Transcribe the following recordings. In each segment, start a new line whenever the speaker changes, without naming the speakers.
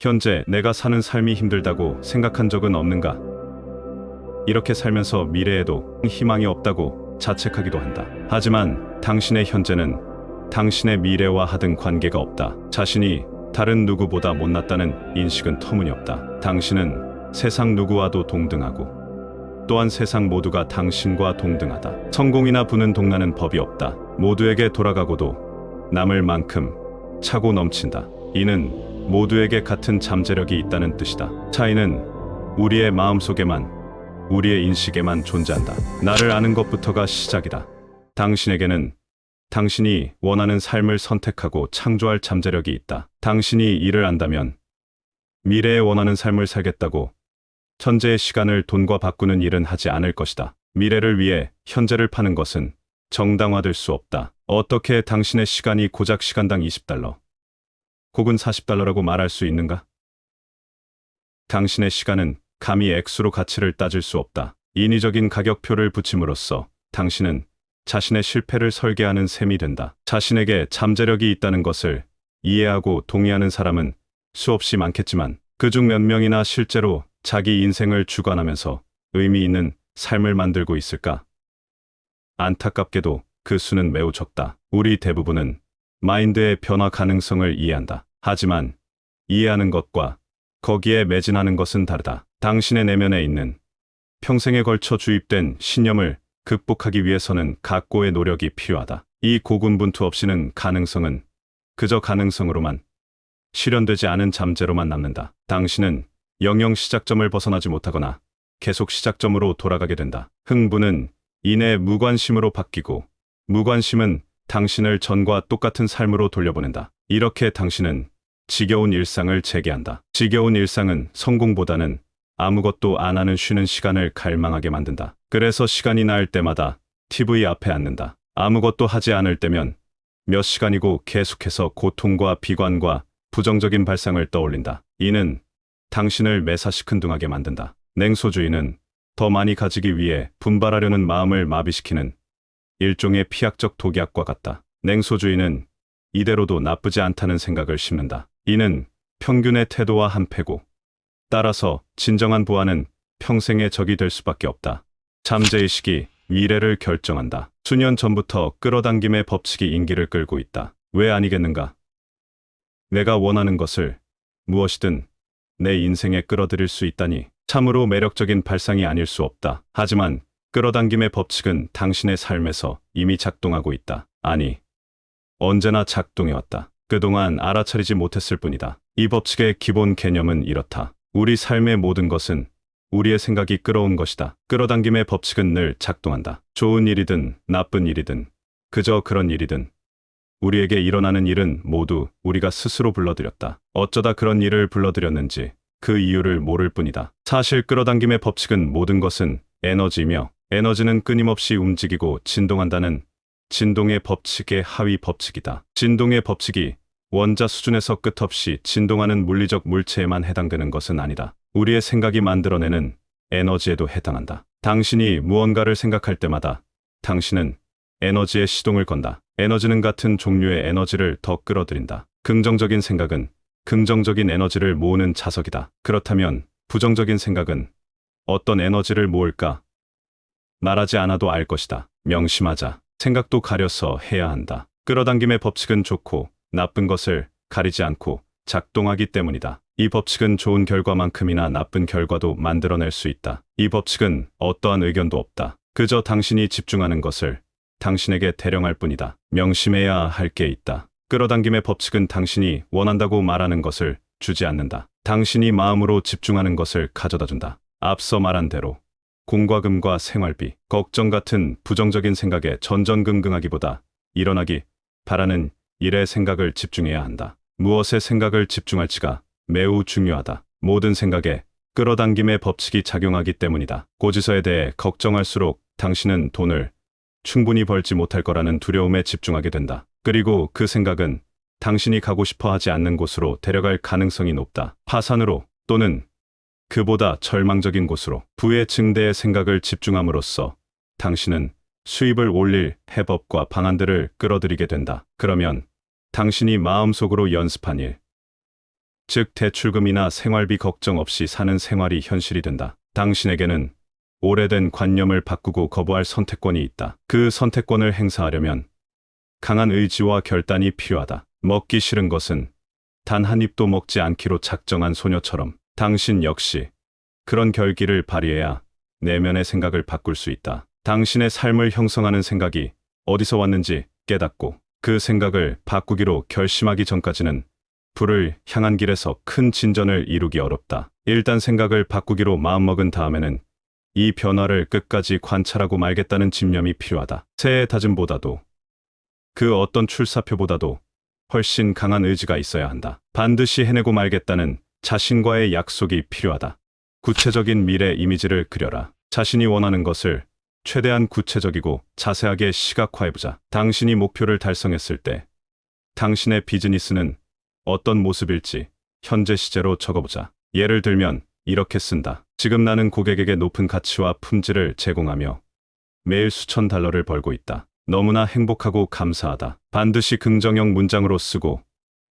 현재 내가 사는 삶이 힘들다고 생각한 적은 없는가? 이렇게 살면서 미래에도 희망이 없다고 자책하기도 한다. 하지만 당신의 현재는 당신의 미래와 하등 관계가 없다. 자신이 다른 누구보다 못났다는 인식은 터무니없다. 당신은 세상 누구와도 동등하고 또한 세상 모두가 당신과 동등하다. 성공이나 부는 동나는 법이 없다. 모두에게 돌아가고도 남을 만큼 차고 넘친다. 이는 모두에게 같은 잠재력이 있다는 뜻이다. 차이는 우리의 마음속에만, 우리의 인식에만 존재한다. 나를 아는 것부터가 시작이다. 당신에게는 당신이 원하는 삶을 선택하고 창조할 잠재력이 있다. 당신이 이를 안다면 미래에 원하는 삶을 살겠다고 현재의 시간을 돈과 바꾸는 일은 하지 않을 것이다. 미래를 위해 현재를 파는 것은 정당화될 수 없다. 어떻게 당신의 시간이 고작 시간당 $20, 혹은 $40라고 말할 수 있는가? 당신의 시간은 감히 액수로 가치를 따질 수 없다. 인위적인 가격표를 붙임으로써 당신은 자신의 실패를 설계하는 셈이 된다. 자신에게 잠재력이 있다는 것을 이해하고 동의하는 사람은 수없이 많겠지만 그중 몇 명이나 실제로 자기 인생을 주관하면서 의미 있는 삶을 만들고 있을까? 안타깝게도 그 수는 매우 적다. 우리 대부분은 마인드의 변화 가능성을 이해한다. 하지만 이해하는 것과 거기에 매진하는 것은 다르다. 당신의 내면에 있는 평생에 걸쳐 주입된 신념을 극복하기 위해서는 각고의 노력이 필요하다. 이 고군분투 없이는 가능성은 그저 가능성으로만, 실현되지 않은 잠재로만 남는다. 당신은 영영 시작점을 벗어나지 못하거나 계속 시작점으로 돌아가게 된다. 흥분은 이내 무관심으로 바뀌고 무관심은 당신을 전과 똑같은 삶으로 돌려보낸다. 이렇게 당신은 지겨운 일상을 재개한다. 지겨운 일상은 성공보다는 아무것도 안 하는 쉬는 시간을 갈망하게 만든다. 그래서 시간이 날 때마다 TV 앞에 앉는다. 아무것도 하지 않을 때면 몇 시간이고 계속해서 고통과 비관과 부정적인 발상을 떠올린다. 이는 당신을 매사시큰둥하게 만든다. 냉소주의는 더 많이 가지기 위해 분발하려는 마음을 마비시키는 일종의 피약적 독약과 같다. 냉소주의는 이대로도 나쁘지 않다는 생각을 심는다. 이는 평균의 태도와 한패고 따라서 진정한 부하는 평생의 적이 될 수밖에 없다. 잠재의식이 미래를 결정한다. 수년 전부터 끌어당김의 법칙이 인기를 끌고 있다. 왜 아니겠는가? 내가 원하는 것을 무엇이든 내 인생에 끌어들일 수 있다니 참으로 매력적인 발상이 아닐 수 없다. 하지만 끌어당김의 법칙은 당신의 삶에서 이미 작동하고 있다. 아니, 언제나 작동해왔다. 그동안 알아차리지 못했을 뿐이다. 이 법칙의 기본 개념은 이렇다. 우리 삶의 모든 것은 우리의 생각이 끌어온 것이다. 끌어당김의 법칙은 늘 작동한다. 좋은 일이든 나쁜 일이든 그저 그런 일이든 우리에게 일어나는 일은 모두 우리가 스스로 불러들였다. 어쩌다 그런 일을 불러들였는지 그 이유를 모를 뿐이다. 사실 끌어당김의 법칙은 모든 것은 에너지이며 에너지는 끊임없이 움직이고 진동한다는 진동의 법칙의 하위 법칙이다. 진동의 법칙이 원자 수준에서 끝없이 진동하는 물리적 물체에만 해당되는 것은 아니다. 우리의 생각이 만들어내는 에너지에도 해당한다. 당신이 무언가를 생각할 때마다 당신은 에너지에 시동을 건다. 에너지는 같은 종류의 에너지를 더 끌어들인다. 긍정적인 생각은 긍정적인 에너지를 모으는 자석이다. 그렇다면 부정적인 생각은 어떤 에너지를 모을까? 말하지 않아도 알 것이다. 명심하자. 생각도 가려서 해야 한다. 끌어당김의 법칙은 좋고 나쁜 것을 가리지 않고 작동하기 때문이다. 이 법칙은 좋은 결과만큼이나 나쁜 결과도 만들어낼 수 있다. 이 법칙은 어떠한 의견도 없다. 그저 당신이 집중하는 것을 당신에게 대령할 뿐이다. 명심해야 할 게 있다. 끌어당김의 법칙은 당신이 원한다고 말하는 것을 주지 않는다. 당신이 마음으로 집중하는 것을 가져다 준다. 앞서 말한 대로 공과 금과 생활비, 걱정 같은 부정적인 생각에 전전긍긍하기보다 일어나기 바라는 일의 생각을 집중해야 한다. 무엇에 생각을 집중할지가 매우 중요하다. 모든 생각에 끌어당김의 법칙이 작용하기 때문이다. 고지서에 대해 걱정할수록 당신은 돈을 충분히 벌지 못할 거라는 두려움에 집중하게 된다. 그리고 그 생각은 당신이 가고 싶어 하지 않는 곳으로 데려갈 가능성이 높다. 파산으로 또는 그보다 절망적인 곳으로 부의 증대의 생각을 집중함으로써 당신은 수입을 올릴 해법과 방안들을 끌어들이게 된다. 그러면 당신이 마음속으로 연습한 일, 즉 대출금이나 생활비 걱정 없이 사는 생활이 현실이 된다. 당신에게는 오래된 관념을 바꾸고 거부할 선택권이 있다. 그 선택권을 행사하려면 강한 의지와 결단이 필요하다. 먹기 싫은 것은 단 한 입도 먹지 않기로 작정한 소녀처럼 당신 역시 그런 결기를 발휘해야 내면의 생각을 바꿀 수 있다. 당신의 삶을 형성하는 생각이 어디서 왔는지 깨닫고 그 생각을 바꾸기로 결심하기 전까지는 불을 향한 길에서 큰 진전을 이루기 어렵다. 일단 생각을 바꾸기로 마음먹은 다음에는 이 변화를 끝까지 관찰하고 말겠다는 집념이 필요하다. 새해 다짐보다도 그 어떤 출사표보다도 훨씬 강한 의지가 있어야 한다. 반드시 해내고 말겠다는 자신과의 약속이 필요하다. 구체적인 미래 이미지를 그려라. 자신이 원하는 것을 최대한 구체적이고 자세하게 시각화해보자. 당신이 목표를 달성했을 때 당신의 비즈니스는 어떤 모습일지 현재 시제로 적어보자. 예를 들면 이렇게 쓴다. 지금 나는 고객에게 높은 가치와 품질을 제공하며 매일 수천 달러를 벌고 있다. 너무나 행복하고 감사하다. 반드시 긍정형 문장으로 쓰고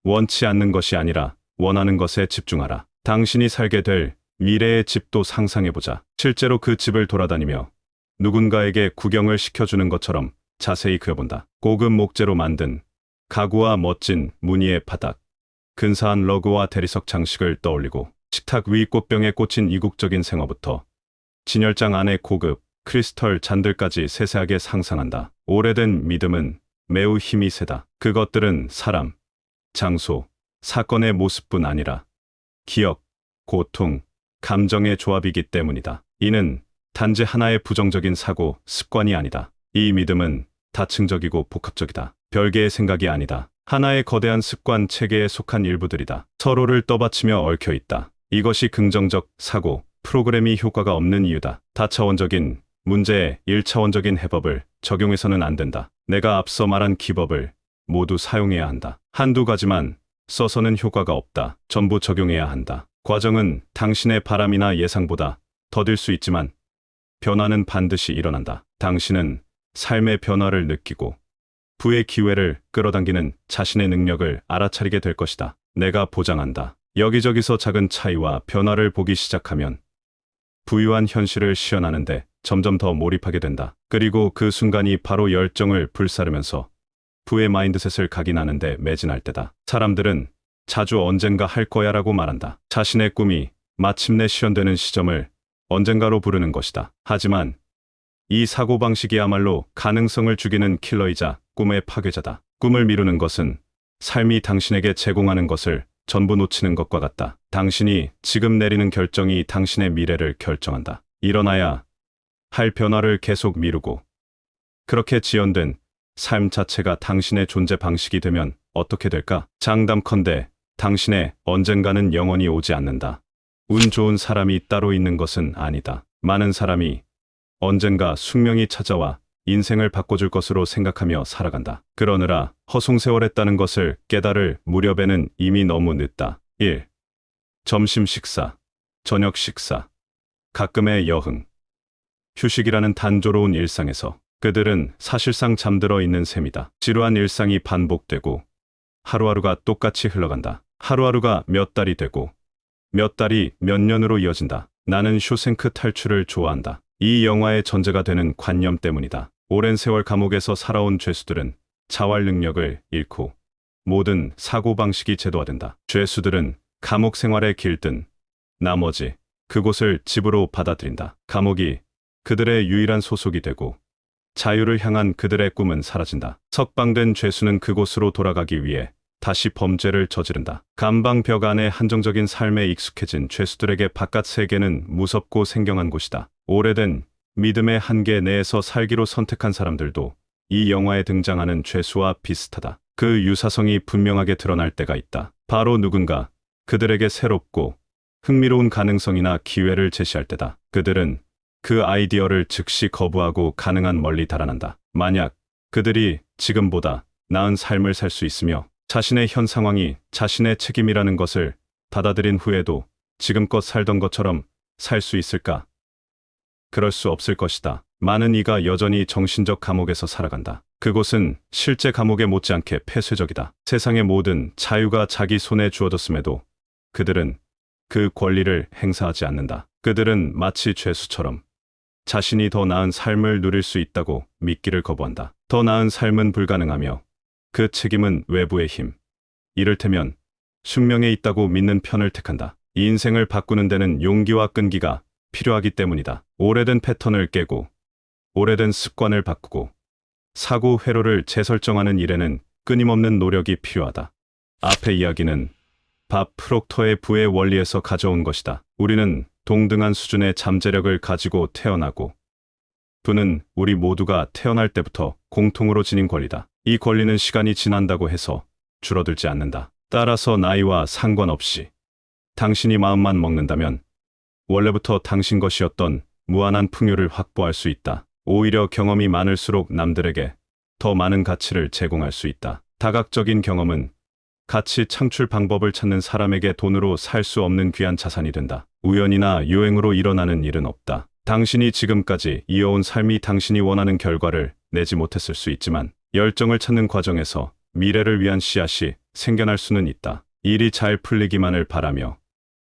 원치 않는 것이 아니라 원하는 것에 집중하라. 당신이 살게 될 미래의 집도 상상해보자. 실제로 그 집을 돌아다니며 누군가에게 구경을 시켜주는 것처럼 자세히 그려본다. 고급 목재로 만든 가구와 멋진 무늬의 바닥, 근사한 러그와 대리석 장식을 떠올리고 식탁 위 꽃병에 꽂힌 이국적인 생화부터 진열장 안의 고급 크리스털 잔들까지 세세하게 상상한다. 오래된 믿음은 매우 힘이 세다. 그것들은 사람, 장소, 사건의 모습뿐 아니라 기억, 고통, 감정의 조합이기 때문이다. 이는 단지 하나의 부정적인 사고, 습관이 아니다. 이 믿음은 다층적이고 복합적이다. 별개의 생각이 아니다. 하나의 거대한 습관 체계에 속한 일부들이다. 서로를 떠받치며 얽혀 있다. 이것이 긍정적 사고, 프로그램이 효과가 없는 이유다. 다차원적인 문제에 1차원적인 해법을 적용해서는 안 된다. 내가 앞서 말한 기법을 모두 사용해야 한다. 한두 가지만 써서는 효과가 없다. 전부 적용해야 한다. 과정은 당신의 바람이나 예상보다 더딜 수 있지만 변화는 반드시 일어난다. 당신은 삶의 변화를 느끼고 부의 기회를 끌어당기는 자신의 능력을 알아차리게 될 것이다. 내가 보장한다. 여기저기서 작은 차이와 변화를 보기 시작하면 부유한 현실을 시연하는데 점점 더 몰입하게 된다. 그리고 그 순간이 바로 열정을 불사르면서 부의 마인드셋을 각인하는데 매진할 때다. 사람들은 자주 언젠가 할 거야라고 말한다. 자신의 꿈이 마침내 실현되는 시점을 언젠가로 부르는 것이다. 하지만 이 사고방식이야말로 가능성을 죽이는 킬러이자 꿈의 파괴자다. 꿈을 미루는 것은 삶이 당신에게 제공하는 것을 전부 놓치는 것과 같다. 당신이 지금 내리는 결정이 당신의 미래를 결정한다. 일어나야 할 변화를 계속 미루고 그렇게 지연된 삶 자체가 당신의 존재 방식이 되면 어떻게 될까? 장담컨대 당신의 언젠가는 영원히 오지 않는다. 운 좋은 사람이 따로 있는 것은 아니다. 많은 사람이 언젠가 숙명이 찾아와 인생을 바꿔줄 것으로 생각하며 살아간다. 그러느라 허송세월했다는 것을 깨달을 무렵에는 이미 너무 늦다. 1. 점심 식사, 저녁 식사, 가끔의 여흥, 휴식이라는 단조로운 일상에서 그들은 사실상 잠들어 있는 셈이다. 지루한 일상이 반복되고 하루하루가 똑같이 흘러간다. 하루하루가 몇 달이 되고 몇 달이 몇 년으로 이어진다. 나는 쇼생크 탈출을 좋아한다. 이 영화의 전제가 되는 관념 때문이다. 오랜 세월 감옥에서 살아온 죄수들은 자활 능력을 잃고 모든 사고방식이 제도화된다. 죄수들은 감옥 생활에 길든 나머지 그곳을 집으로 받아들인다. 감옥이 그들의 유일한 소속이 되고 자유를 향한 그들의 꿈은 사라진다. 석방된 죄수는 그곳으로 돌아가기 위해 다시 범죄를 저지른다. 감방벽 안의 한정적인 삶에 익숙해진 죄수들에게 바깥 세계는 무섭고 생경한 곳이다. 오래된 믿음의 한계 내에서 살기로 선택한 사람들도 이 영화에 등장하는 죄수와 비슷하다. 그 유사성이 분명하게 드러날 때가 있다. 바로 누군가 그들에게 새롭고 흥미로운 가능성이나 기회를 제시할 때다. 그들은 그 아이디어를 즉시 거부하고 가능한 멀리 달아난다. 만약 그들이 지금보다 나은 삶을 살 수 있으며 자신의 현 상황이 자신의 책임이라는 것을 받아들인 후에도 지금껏 살던 것처럼 살 수 있을까? 그럴 수 없을 것이다. 많은 이가 여전히 정신적 감옥에서 살아간다. 그곳은 실제 감옥에 못지않게 폐쇄적이다. 세상의 모든 자유가 자기 손에 주어졌음에도 그들은 그 권리를 행사하지 않는다. 그들은 마치 죄수처럼 자신이 더 나은 삶을 누릴 수 있다고 믿기를 거부한다. 더 나은 삶은 불가능하며 그 책임은 외부의 힘, 이를테면 숙명에 있다고 믿는 편을 택한다. 이 인생을 바꾸는 데는 용기와 끈기가 필요하기 때문이다. 오래된 패턴을 깨고 오래된 습관을 바꾸고 사고 회로를 재설정하는 일에는 끊임없는 노력이 필요하다. 앞의 이야기는 밥 프록터의 부의 원리에서 가져온 것이다. 우리는 동등한 수준의 잠재력을 가지고 태어나고 부는 우리 모두가 태어날 때부터 공통으로 지닌 권리다. 이 권리는 시간이 지난다고 해서 줄어들지 않는다. 따라서 나이와 상관없이 당신이 마음만 먹는다면 원래부터 당신 것이었던 무한한 풍요를 확보할 수 있다. 오히려 경험이 많을수록 남들에게 더 많은 가치를 제공할 수 있다. 다각적인 경험은 가치 창출 방법을 찾는 사람에게 돈으로 살 수 없는 귀한 자산이 된다. 우연이나 유행으로 일어나는 일은 없다. 당신이 지금까지 이어온 삶이 당신이 원하는 결과를 내지 못했을 수 있지만 열정을 찾는 과정에서 미래를 위한 씨앗이 생겨날 수는 있다. 일이 잘 풀리기만을 바라며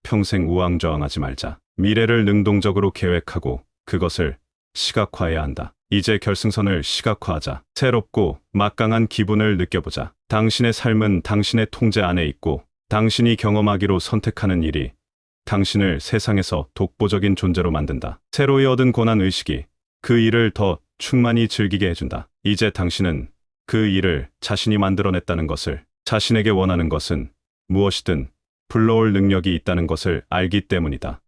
평생 우왕좌왕하지 말자. 미래를 능동적으로 계획하고 그것을 시각화해야 한다. 이제 결승선을 시각화하자. 새롭고 막강한 기분을 느껴보자. 당신의 삶은 당신의 통제 안에 있고 당신이 경험하기로 선택하는 일이 당신을 세상에서 독보적인 존재로 만든다. 새로이 얻은 고난의식이 그 일을 더 충만히 즐기게 해준다. 이제 당신은 그 일을 자신이 만들어냈다는 것을, 자신에게 원하는 것은 무엇이든 불러올 능력이 있다는 것을 알기 때문이다.